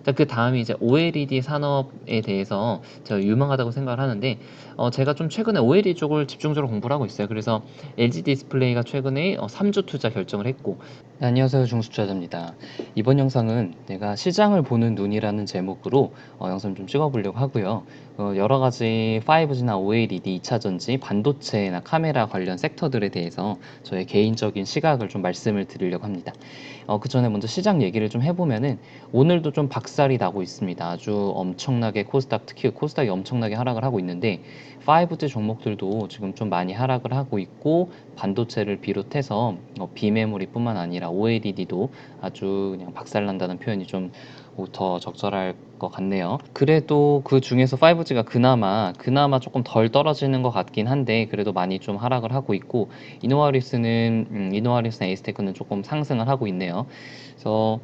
자, 그 다음이 이제 OLED 산업에 대해서 제가 유망하다고 생각을 하는데, 제가 좀 최근에 OLED 쪽을 집중적으로 공부를 하고 있어요. 그래서 LG 디스플레이가 최근에 3조 투자 결정을 했고. 네, 안녕하세요. 중수투자자입니다. 이번 영상은 내가 시장을 보는 눈이라는 제목으로 영상 좀 찍어보려고 하고요. 여러 가지 5G나 OLED, 2차전지, 반도체나 카메라 관련 섹터들에 대해서 저의 개인적인 시각을 좀 말씀을 드리려고 합니다. 그 전에 먼저 시장 얘기를 좀 해보면은, 오늘도 좀 박살이 나고 있습니다. 아주 엄청나게 코스닥, 특히 코스닥이 엄청나게 하락을 하고 있는데, 5G 종목들도 지금 좀 많이 하락을 하고 있고, 반도체를 비롯해서 비메모리뿐만 아니라 OLED도 아주 그냥 박살난다는 표현이 좀 더 적절할 것 같네요. 그래도 그 중에서 5G가 그나마 조금 덜 떨어지는 것 같긴 한데, 그래도 많이 좀 하락을 하고 있고, 이노와리스나 에이스테크는 조금 상승을 하고 있네요. 그래서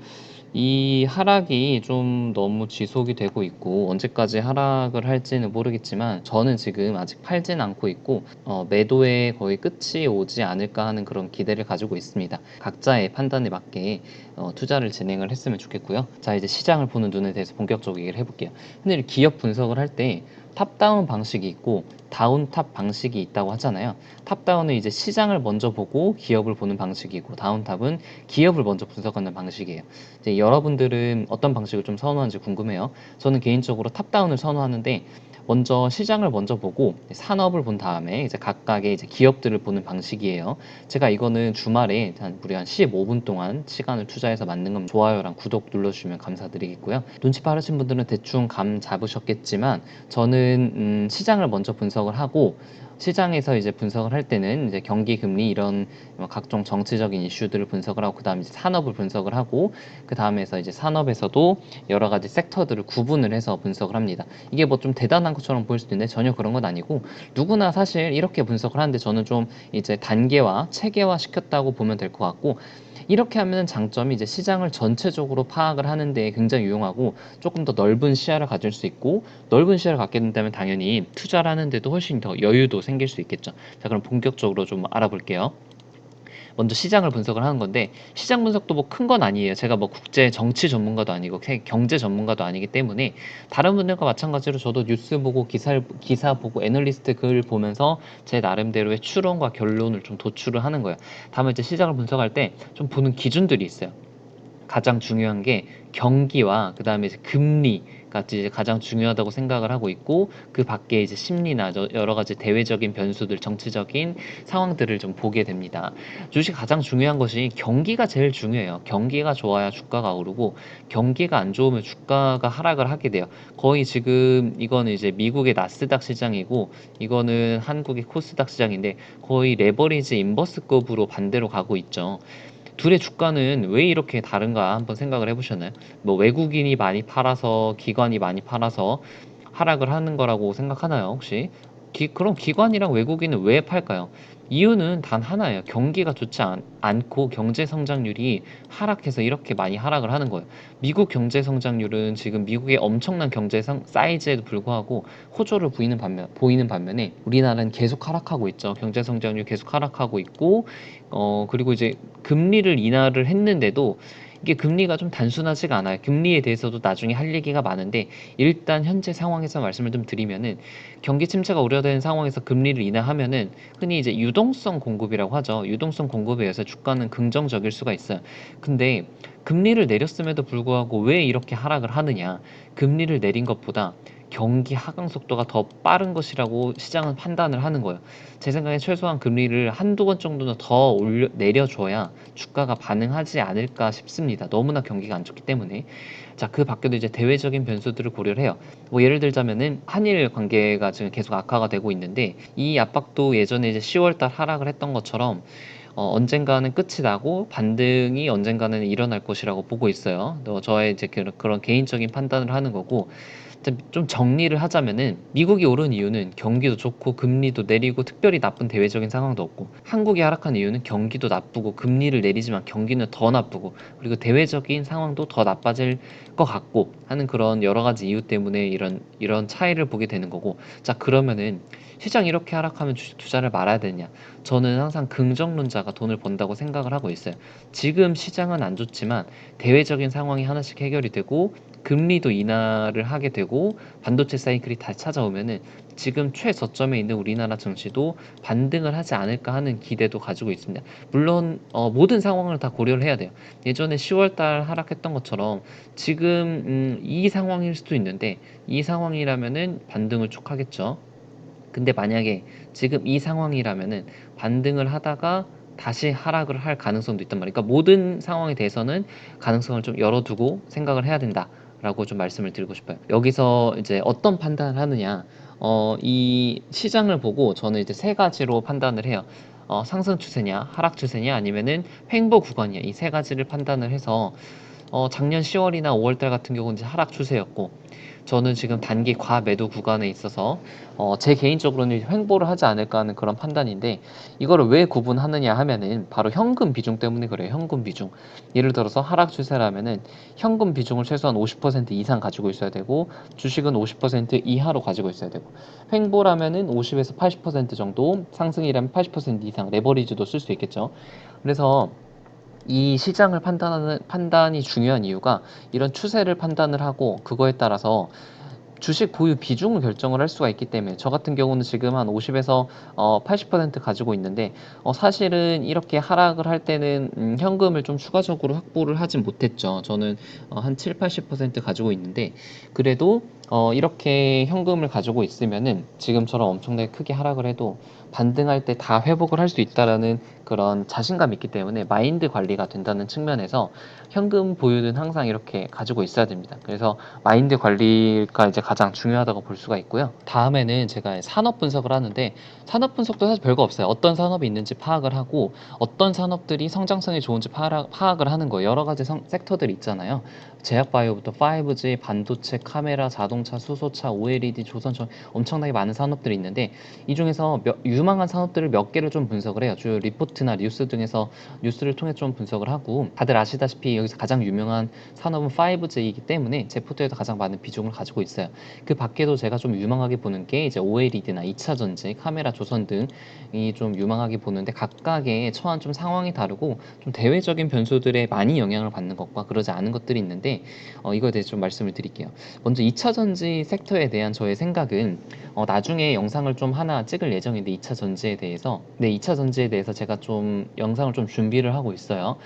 이 하락이 좀 너무 지속이 되고 있고, 언제까지 하락을 할지는 모르겠지만, 저는 지금 아직 팔진 않고 있고, 매도의 거의 끝이 오지 않을까 하는 그런 기대를 가지고 있습니다. 각자의 판단에 맞게 투자를 진행을 했으면 좋겠고요. 자, 이제 시장을 보는 눈에 대해서 본격적으로 얘기를 해볼게요. 근데 기업 분석을 할 때 탑다운 방식이 있고 다운탑 방식이 있다고 하잖아요. 탑다운은 이제 시장을 먼저 보고 기업을 보는 방식이고, 다운탑은 기업을 먼저 분석하는 방식이에요. 이제 여러분들은 어떤 방식을 좀 선호하는지 궁금해요. 저는 개인적으로 탑다운을 선호하는데, 먼저 시장을 먼저 보고 산업을 본 다음에 이제 각각의 이제 기업들을 보는 방식이에요. 제가 이거는 주말에 무려 한 15분 동안 시간을 투자해서 만든 건, 좋아요랑 구독 눌러주시면 감사드리겠고요. 눈치 빠르신 분들은 대충 감 잡으셨겠지만, 저는 시장을 먼저 분석을 하고, 시장에서 이제 분석을 할 때는 이제 경기, 금리 이런 각종 정치적인 이슈들을 분석을 하고, 그 다음에 이제 산업을 분석을 하고, 그 다음에서 이제 산업에서도 여러 가지 섹터들을 구분을 해서 분석을 합니다. 이게 뭐 좀 대단한 것처럼 보일 수도 있는데 전혀 그런 건 아니고, 누구나 사실 이렇게 분석을 하는데, 저는 좀 이제 단계화, 체계화 시켰다고 보면 될 것 같고, 이렇게 하면 장점이 이제 시장을 전체적으로 파악을 하는 데 굉장히 유용하고, 조금 더 넓은 시야를 가질 수 있고, 넓은 시야를 갖게 된다면 당연히 투자를 하는데도 훨씬 더 여유도 생길 수 있겠죠. 자, 그럼 본격적으로 좀 알아볼게요. 먼저 시장을 분석을 하는 건데, 시장 분석도 뭐 큰 건 아니에요. 제가 뭐 국제 정치 전문가도 아니고 경제 전문가도 아니기 때문에, 다른 분들과 마찬가지로 저도 뉴스 보고 기사 보고 애널리스트 글 보면서 제 나름대로의 추론과 결론을 좀 도출을 하는 거예요. 다만 이제 시장을 분석할 때 좀 보는 기준들이 있어요. 가장 중요한 게 경기와 그 다음에 이제 금리가 이제 가장 중요하다고 생각을 하고 있고, 그 밖에 이제 심리나 여러 가지 대외적인 변수들, 정치적인 상황들을 좀 보게 됩니다. 주식 가장 중요한 것이 경기가 제일 중요해요. 경기가 좋아야 주가가 오르고, 경기가 안 좋으면 주가가 하락을 하게 돼요. 거의 지금 이거는 이제 미국의 나스닥 시장이고, 이거는 한국의 코스닥 시장인데, 거의 레버리지 인버스급으로 반대로 가고 있죠. 둘의 주가는 왜 이렇게 다른가 한번 생각을 해보셨나요? 뭐 외국인이 많이 팔아서, 기관이 많이 팔아서 하락을 하는 거라고 생각하나요, 혹시? 그럼 기관이랑 외국인은 왜 팔까요? 이유는 단 하나예요. 경기가 좋지 않고 경제 성장률이 하락해서 이렇게 많이 하락을 하는 거예요. 미국 경제 성장률은 지금 미국의 엄청난 경제 사이즈에도 불구하고 호조를 보이는 반면에, 우리나라는 계속 하락하고 있죠. 경제 성장률 계속 하락하고 있고, 그리고 이제 금리를 인하를 했는데도 이게 금리가 좀 단순하지가 않아요. 금리에 대해서도 나중에 할 얘기가 많은데, 일단 현재 상황에서 말씀을 좀 드리면은, 경기 침체가 우려되는 상황에서 금리를 인하하면은 흔히 이제 유동성 공급이라고 하죠. 유동성 공급에 의해서 주가는 긍정적일 수가 있어요. 근데 금리를 내렸음에도 불구하고 왜 이렇게 하락을 하느냐? 금리를 내린 것보다 경기 하강 속도가 더 빠른 것이라고 시장은 판단을 하는 거예요. 제 생각에 최소한 금리를 한두 번 정도는 더 내려줘야 주가가 반응하지 않을까 싶습니다. 너무나 경기가 안 좋기 때문에. 자, 그 밖에도 이제 대외적인 변수들을 고려를 해요. 뭐 예를 들자면은 한일 관계가 지금 계속 악화가 되고 있는데, 이 압박도 예전에 이제 10월달 하락을 했던 것처럼 언젠가는 끝이 나고 반등이 언젠가는 일어날 것이라고 보고 있어요. 저의 이제 그런 개인적인 판단을 하는 거고, 좀 정리를 하자면은, 미국이 오른 이유는 경기도 좋고 금리도 내리고 특별히 나쁜 대외적인 상황도 없고, 한국이 하락한 이유는 경기도 나쁘고 금리를 내리지만 경기는 더 나쁘고, 그리고 대외적인 상황도 더 나빠질 것 같고 하는 그런 여러 가지 이유 때문에 이런 차이를 보게 되는 거고. 자, 그러면은 시장이 이렇게 하락하면 주식 투자를 말아야 되냐? 저는 항상 긍정론자가 돈을 번다고 생각을 하고 있어요. 지금 시장은 안 좋지만 대외적인 상황이 하나씩 해결이 되고, 금리도 인하를 하게 되고 반도체 사이클이 다시 찾아오면은 지금 최저점에 있는 우리나라 증시도 반등을 하지 않을까 하는 기대도 가지고 있습니다. 물론 모든 상황을 다 고려를 해야 돼요. 예전에 10월달 하락했던 것처럼 지금 이 상황일 수도 있는데 이 상황이라면은 반등을 쭉 하겠죠. 근데 만약에 지금 이 상황이라면은 반등을 하다가 다시 하락을 할 가능성도 있단 말이에요. 그러니까 모든 상황에 대해서는 가능성을 좀 열어두고 생각을 해야 된다라고 좀 말씀을 드리고 싶어요. 여기서 이제 어떤 판단을 하느냐, 이 시장을 보고 저는 이제 세 가지로 판단을 해요. 상승 추세냐, 하락 추세냐, 아니면은 횡보 구간이냐, 이 세 가지를 판단을 해서 작년 10월이나 5월달 같은 경우는 이제 하락 추세였고, 저는 지금 단기 과매도 구간에 있어서 제 개인적으로는 횡보를 하지 않을까 하는 그런 판단인데, 이거를 왜 구분하느냐 하면은 바로 현금 비중 때문에 그래요. 현금 비중. 예를 들어서 하락 추세라면은 현금 비중을 최소한 50% 이상 가지고 있어야 되고, 주식은 50% 이하로 가지고 있어야 되고, 횡보라면은 50에서 80% 정도, 상승이라면 80% 이상, 레버리지도 쓸 수 있겠죠. 그래서 이 시장을 판단하는 판단이 중요한 이유가 이런 추세를 판단을 하고 그거에 따라서 주식 보유 비중을 결정을 할 수가 있기 때문에, 저 같은 경우는 지금 한 50에서 80% 가지고 있는데, 사실은 이렇게 하락을 할 때는 현금을 좀 추가적으로 확보를 하진 못했죠. 저는 한 7, 80% 가지고 있는데, 그래도 이렇게 현금을 가지고 있으면은 지금처럼 엄청나게 크게 하락을 해도 반등할 때 다 회복을 할 수 있다라는 그런 자신감이 있기 때문에 마인드 관리가 된다는 측면에서 현금 보유는 항상 이렇게 가지고 있어야 됩니다. 그래서 마인드 관리가 이제 가장 중요하다고 볼 수가 있고요. 다음에는 제가 산업 분석을 하는데, 산업 분석도 사실 별거 없어요. 어떤 산업이 있는지 파악을 하고 어떤 산업들이 성장성이 좋은지 파악을 하는 거예요. 여러 가지 섹터들이 있잖아요. 제약바이오부터 5G, 반도체, 카메라, 자동차, 수소차, OLED, 조선처럼 엄청나게 많은 산업들이 있는데, 이 중에서 유망한 산업들을 몇 개를 좀 분석을 해요. 주요 리포트나 뉴스 등에서 뉴스를 통해 좀 분석을 하고, 다들 아시다시피 여기서 가장 유명한 산업은 5G이기 때문에 제 포트에도 가장 많은 비중을 가지고 있어요. 그 밖에도 제가 좀 유망하게 보는 게 이제 OLED나 2차 전지, 카메라, 조선 등이 좀 유망하게 보는데, 각각의 처한 좀 상황이 다르고 좀 대외적인 변수들에 많이 영향을 받는 것과 그러지 않은 것들이 있는데, 이거에 대해서 좀 말씀을 드릴게요. 먼저 2차 전지 섹터에 대한 저의 생각은, 나중에 영상을 좀 하나 찍을 예정인데 2차 전지에 대해서, 네, 2차 전지에 대해서 제가 좀 영상을 좀 준비를 하고 있어요.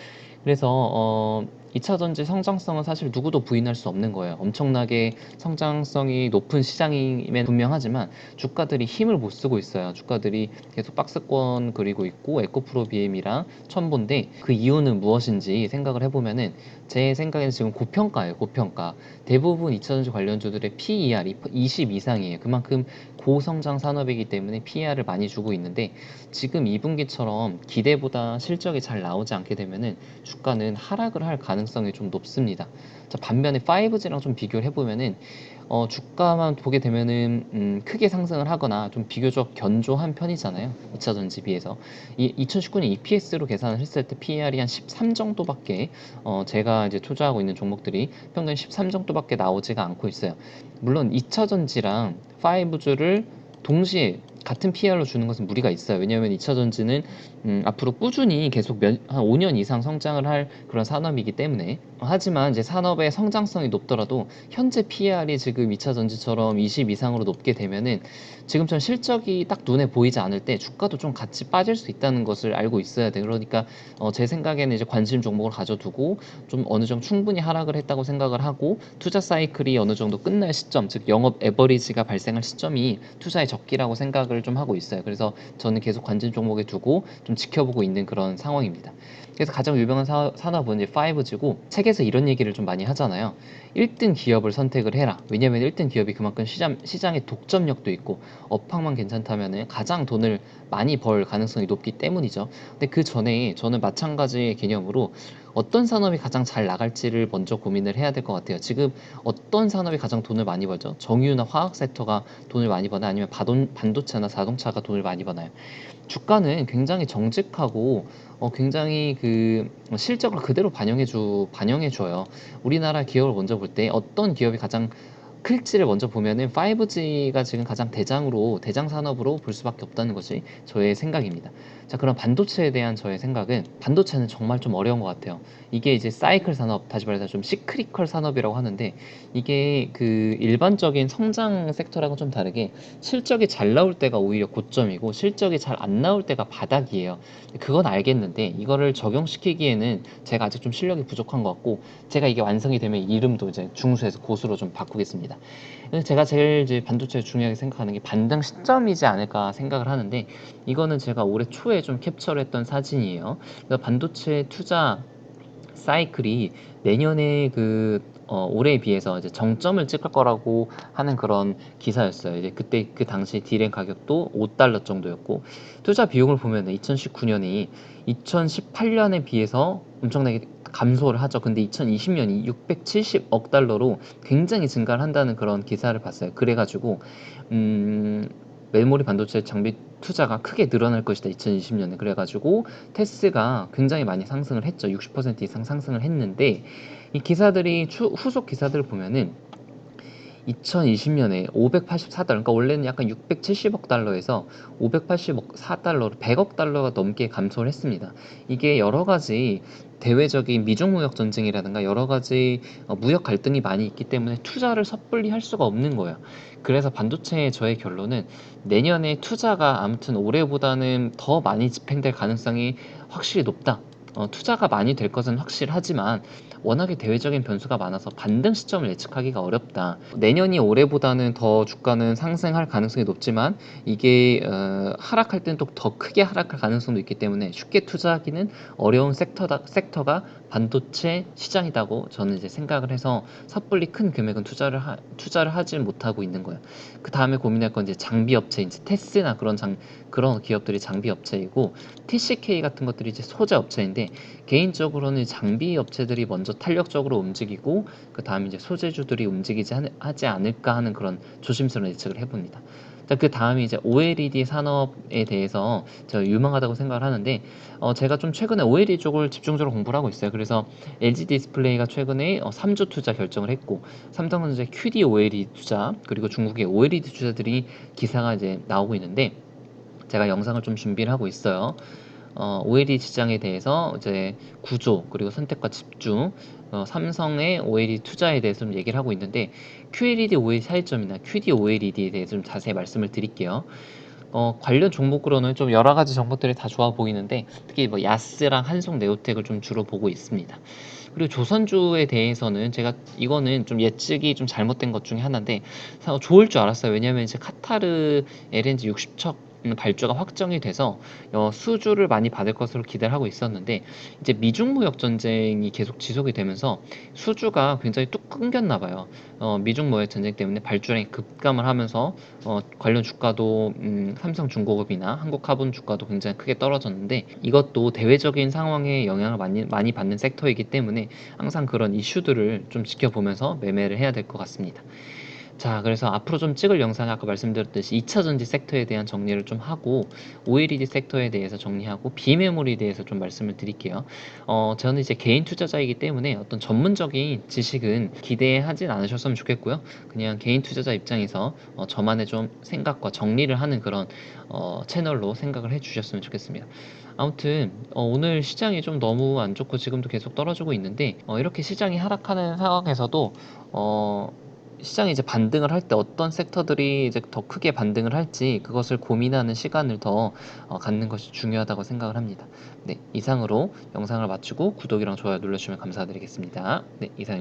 그래서 2차 전지 성장성은 사실 누구도 부인할 수 없는 거예요. 엄청나게 성장성이 높은 시장임에 분명하지만 주가들이 힘을 못 쓰고 있어요. 주가들이 계속 박스권 그리고 있고 에코프로 BM이랑 첨보인데, 그 이유는 무엇인지 생각을 해보면은 제 생각에는 지금 고평가예요. 고평가. 대부분 2차 전지 관련주들의 PER이 20 이상이에요. 그만큼 고성장 산업이기 때문에 PER을 많이 주고 있는데, 지금 2분기처럼 기대보다 실적이 잘 나오지 않게 되면은 주가는 하락을 할 가능성이 좀 높습니다. 자, 반면에 5G랑 좀 비교를 해보면은 주가만 보게 되면은 크게 상승을 하거나 좀 비교적 견조한 편이잖아요. 2차 전지 비해서. 2019년 EPS로 계산을 했을 때 PER이 한 13 정도밖에, 제가 이제 투자하고 있는 종목들이 평균 13 정도밖에 나오지가 않고 있어요. 물론 2차 전지랑 5G를 동시에 같은 PR로 주는 것은 무리가 있어요. 왜냐하면 2차 전지는 앞으로 꾸준히 계속 한 5년 이상 성장을 할 그런 산업이기 때문에. 하지만 이제 산업의 성장성이 높더라도 현재 PR이 지금 2차 전지처럼 20 이상으로 높게 되면은 지금처럼 실적이 딱 눈에 보이지 않을 때 주가도 좀 같이 빠질 수 있다는 것을 알고 있어야 돼요. 그러니까 제 생각에는 이제 관심 종목을 가져두고 좀 어느 정도 충분히 하락을 했다고 생각을 하고, 투자 사이클이 어느 정도 끝날 시점, 즉 영업 에버리지가 발생할 시점이 투자의 적기라고 생각을 좀 하고 있어요. 그래서 저는 계속 관심 종목에 두고 좀 지켜보고 있는 그런 상황입니다. 그래서 가장 유명한 산업은 이제 5G고, 책에서 이런 얘기를 좀 많이 하잖아요. 1등 기업을 선택을 해라. 왜냐면 1등 기업이 그만큼 시장의 독점력도 있고 업황만 괜찮다면 가장 돈을 많이 벌 가능성이 높기 때문이죠. 근데 그 전에 저는 마찬가지의 개념으로 어떤 산업이 가장 잘 나갈지를 먼저 고민을 해야 될 것 같아요. 지금 어떤 산업이 가장 돈을 많이 벌죠? 정유나 화학 섹터가 돈을 많이 버나요? 아니면 반도체나 자동차가 돈을 많이 버나요? 주가는 굉장히 정직하고 굉장히 그 실적을 그대로 반영해 줘요. 우리나라 기업을 먼저 볼 때 어떤 기업이 가장 클지를 먼저 보면은 5G가 지금 가장 대장 산업으로 볼 수밖에 없다는 것이 저의 생각입니다. 자, 그럼 반도체에 대한 저의 생각은 반도체는 정말 좀 어려운 것 같아요. 이게 이제 사이클 산업, 다시 말해서 좀 시크리컬 산업이라고 하는데 이게 그 일반적인 성장 섹터랑은 좀 다르게 실적이 잘 나올 때가 오히려 고점이고 실적이 잘 안 나올 때가 바닥이에요. 그건 알겠는데 이거를 적용시키기에는 제가 아직 좀 실력이 부족한 것 같고 제가 이게 완성이 되면 이름도 이제 중수에서 고수로 좀 바꾸겠습니다. 근데 제가 제일 이제 반도체 중요하게 생각하는 게 반등 시점이지 않을까 생각을 하는데 이거는 제가 올해 초에 좀 캡처를 했던 사진이에요. 그래서 반도체 투자 사이클이 내년에 올해에 비해서 이제 정점을 찍을 거라고 하는 그런 기사였어요. 이제 그때 그 당시 디램 가격도 $5 정도였고 투자 비용을 보면 2019년이 2018년에 비해서 엄청나게 감소를 하죠. 근데 2020년이 $670억 달러로 굉장히 증가를 한다는 그런 기사를 봤어요. 그래가지고 메모리 반도체 장비 투자가 크게 늘어날 것이다 2020년에. 그래가지고 테스가 굉장히 많이 상승을 했죠. 60% 이상 상승을 했는데 이 기사들이 후속 기사들을 보면은 2020년에 584달러, 그러니까 원래는 약간 670억 달러에서 584달러로 100억 달러가 넘게 감소를 했습니다. 이게 여러 가지 대외적인 미중 무역 전쟁이라든가 여러 가지 무역 갈등이 많이 있기 때문에 투자를 섣불리 할 수가 없는 거예요. 그래서 반도체의 저의 결론은 내년에 투자가 아무튼 올해보다는 더 많이 집행될 가능성이 확실히 높다. 투자가 많이 될 것은 확실하지만 워낙에 대외적인 변수가 많아서 반등 시점을 예측하기가 어렵다. 내년이 올해보다는 더 주가는 상승할 가능성이 높지만 이게 하락할 때는 또 더 크게 하락할 가능성도 있기 때문에 쉽게 투자하기는 어려운 섹터가 반도체 시장이라고 저는 이제 생각을 해서 섣불리 큰 금액은 투자를 하지 못하고 있는 거예요. 그 다음에 고민할 건 이제 장비 업체, 이제 테스나 그런 기업들이 장비 업체이고 TCK 같은 것들이 이제 소재 업체인데 개인적으로는 장비 업체들이 먼저 탄력적으로 움직이고 그 다음에 이제 소재주들이 하지 않을까 하는 그런 조심스러운 예측을 해봅니다. 자, 그 다음에 이제 OLED 산업에 대해서 제가 유망하다고 생각을 하는데 제가 좀 최근에 OLED 쪽을 집중적으로 공부를 하고 있어요. 그래서 LG 디스플레이가 최근에 3조 투자 결정을 했고 삼성전자 QD OLED 투자 그리고 중국의 OLED 투자들이 기사가 이제 나오고 있는데 제가 영상을 좀 준비를 하고 있어요. OLED 시장에 대해서 이제 구조 그리고 선택과 집중, 삼성의 OLED 투자에 대해서 좀 얘기를 하고 있는데 QLED OLED 차이점이나 QD OLED에 대해서 좀 자세히 말씀을 드릴게요. 관련 종목으로는 좀 여러 가지 종목들이 다 좋아 보이는데 특히 뭐 야스랑 한송 네오텍을 좀 주로 보고 있습니다. 그리고 조선주에 대해서는 제가 이거는 좀 예측이 좀 잘못된 것 중에 하나인데 좋을 줄 알았어요. 왜냐면 이제 카타르 LNG 60척 발주가 확정이 돼서 수주를 많이 받을 것으로 기대를 하고 있었는데 이제 미중 무역 전쟁이 계속 지속이 되면서 수주가 굉장히 뚝 끊겼나 봐요. 미중 무역 전쟁 때문에 발주량이 급감을 하면서 관련 주가도 삼성중공업이나 한국카본 주가도 굉장히 크게 떨어졌는데 이것도 대외적인 상황에 영향을 많이 받는 섹터이기 때문에 항상 그런 이슈들을 좀 지켜보면서 매매를 해야 될 것 같습니다. 자, 그래서 앞으로 좀 찍을 영상에 아까 말씀드렸듯이 2차 전지 섹터에 대한 정리를 좀 하고 OLED 섹터에 대해서 정리하고 비메모리에 대해서 좀 말씀을 드릴게요. 저는 이제 개인 투자자이기 때문에 어떤 전문적인 지식은 기대하진 않으셨으면 좋겠고요. 그냥 개인 투자자 입장에서 저만의 좀 생각과 정리를 하는 그런 채널로 생각을 해주셨으면 좋겠습니다. 아무튼 오늘 시장이 좀 너무 안 좋고 지금도 계속 떨어지고 있는데 이렇게 시장이 하락하는 상황에서도 시장이 이제 반등을 할 때 어떤 섹터들이 이제 더 크게 반등을 할지 그것을 고민하는 시간을 더 갖는 것이 중요하다고 생각을 합니다. 네, 이상으로 영상을 마치고 구독이랑 좋아요 눌러주시면 감사드리겠습니다. 네, 이상입니다.